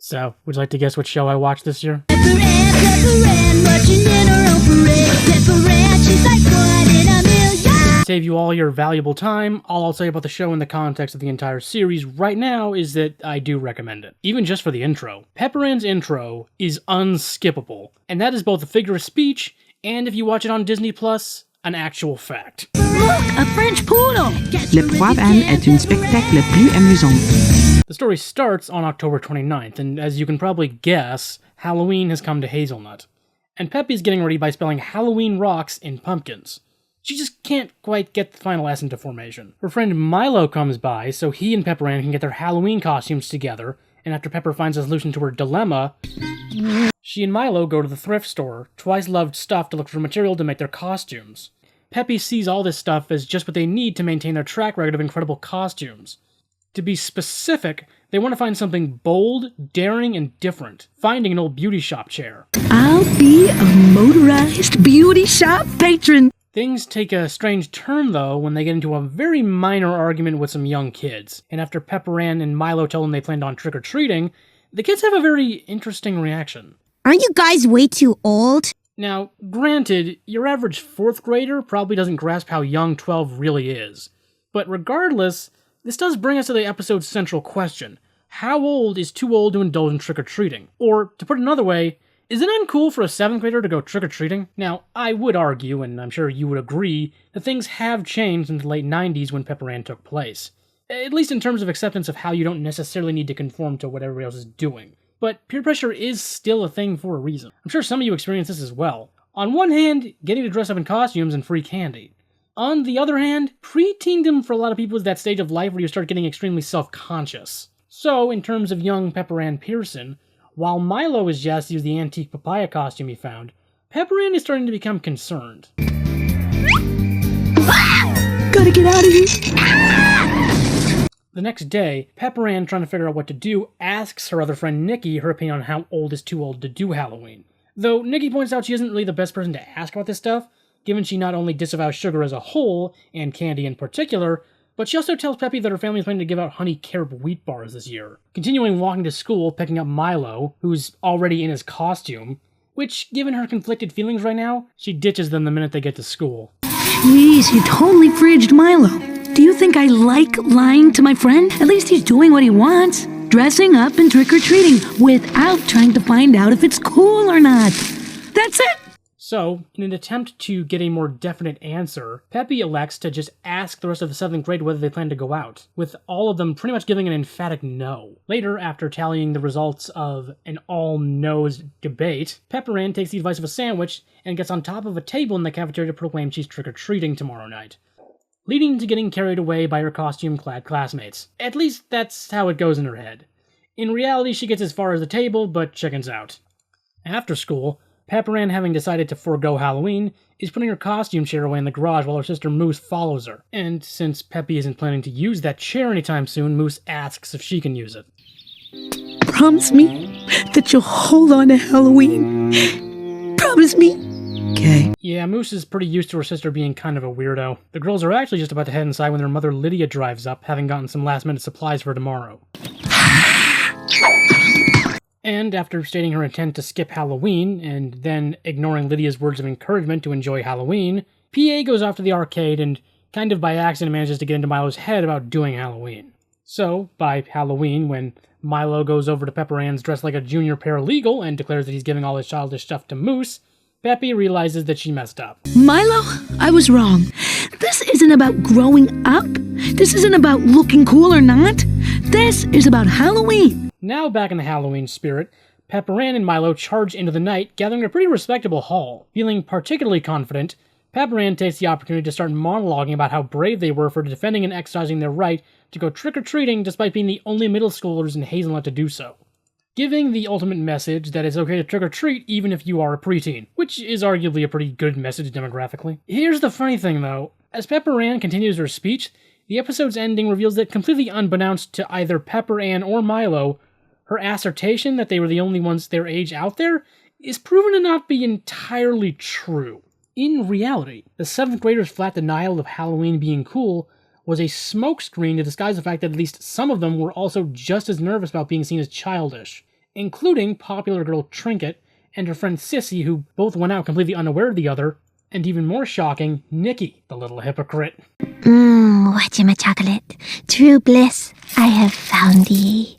So, would you like to guess what show I watched this year? Save you all your valuable time, all I'll say about the show in the context of the entire series right now is that I do recommend it. Even just for the intro. Pepper Ann's intro is unskippable, and that is both a figure of speech, and if you watch it on Disney+, an actual fact. Look, a French poodle! Le Poivre Anne est un spectacle plus amusant. The story starts on October 29th, and as you can probably guess, Halloween has come to Hazelnut. And Peppy's getting ready by spelling Halloween rocks in pumpkins. She just can't quite get the final S into formation. Her friend Milo comes by, so he and Pepper Ann can get their Halloween costumes together, and after Pepper finds a solution to her dilemma, she and Milo go to the thrift store, twice-loved stuff, to look for material to make their costumes. Peppy sees all this stuff as just what they need to maintain their track record of incredible costumes. To be specific, they want to find something bold, daring, and different, finding an old beauty shop chair. I'll be a motorized beauty shop patron. Things take a strange turn, though, when they get into a very minor argument with some young kids, and after Pepper Ann and Milo tell them they planned on trick-or-treating, the kids have a very interesting reaction. Aren't you guys way too old? Now, granted, your average 4th grader probably doesn't grasp how young 12 really is, but regardless, this does bring us to the episode's central question. How old is too old to indulge in trick-or-treating? Or, to put it another way, is it uncool for a 7th grader to go trick-or-treating? Now, I would argue, and I'm sure you would agree, that things have changed in the late 90s when Pepper Ann took place. At least in terms of acceptance of how you don't necessarily need to conform to what everybody else is doing. But peer pressure is still a thing for a reason. I'm sure some of you experience this as well. On one hand, getting to dress up in costumes and free candy. On the other hand, pre-teendom for a lot of people is that stage of life where you start getting extremely self-conscious. So, in terms of young Pepper Ann Pearson, while Milo is jazzed to use the antique papaya costume he found, Pepper Ann is starting to become concerned. Gotta get out of here. The next day, Pepper Ann, trying to figure out what to do, asks her other friend Nikki her opinion on how old is too old to do Halloween. Though Nikki points out she isn't really the best person to ask about this stuff, given she not only disavows sugar as a whole, and candy in particular, but she also tells Peppy that her family is planning to give out honey carob wheat bars this year. Continuing walking to school, picking up Milo, who's already in his costume, which, given her conflicted feelings right now, she ditches them the minute they get to school. Jeez, you totally fridged Milo. Do you think I like lying to my friend? At least he's doing what he wants. Dressing up and trick-or-treating without trying to find out if it's cool or not. That's it! So, in an attempt to get a more definite answer, Peppy elects to just ask the rest of the 7th grade whether they plan to go out, with all of them pretty much giving an emphatic no. Later, after tallying the results of an all-no's debate, Pepper Ann takes the advice of a sandwich and gets on top of a table in the cafeteria to proclaim she's trick-or-treating tomorrow night, leading to getting carried away by her costume-clad classmates. At least that's how it goes in her head. In reality, she gets as far as the table, but chickens out. After school, Pepper Ann, having decided to forego Halloween, is putting her costume chair away in the garage while her sister Moose follows her. And since Peppy isn't planning to use that chair anytime soon, Moose asks if she can use it. Promise me that you'll hold on to Halloween. Promise me. Okay. Yeah, Moose is pretty used to her sister being kind of a weirdo. The girls are actually just about to head inside when their mother Lydia drives up, having gotten some last-minute supplies for tomorrow. And after stating her intent to skip Halloween, and then ignoring Lydia's words of encouragement to enjoy Halloween, PA goes off to the arcade and, kind of by accident, manages to get into Milo's head about doing Halloween. So, by Halloween, when Milo goes over to Pepper Ann's dressed like a junior paralegal and declares that he's giving all his childish stuff to Moose, Peppy realizes that she messed up. Milo, I was wrong. This isn't about growing up. This isn't about looking cool or not. This is about Halloween. Now back in the Halloween spirit, Pepper Ann and Milo charge into the night, gathering a pretty respectable haul. Feeling particularly confident, Pepper Ann takes the opportunity to start monologuing about how brave they were for defending and exercising their right to go trick-or-treating despite being the only middle schoolers in Hazelnut to do so. Giving the ultimate message that it's okay to trick-or-treat even if you are a preteen, which is arguably a pretty good message demographically. Here's the funny thing though, as Pepper Ann continues her speech, the episode's ending reveals that completely unbeknownst to either Pepper Ann or Milo, her assertion that they were the only ones their age out there is proven to not be entirely true. In reality, the 7th graders' flat denial of Halloween being cool was a smokescreen to disguise the fact that at least some of them were also just as nervous about being seen as childish. including popular girl Trinket and her friend Sissy, who both went out completely unaware of the other, and even more shocking, Nikki, the little hypocrite. Whatchamacallit, true bliss, I have found thee.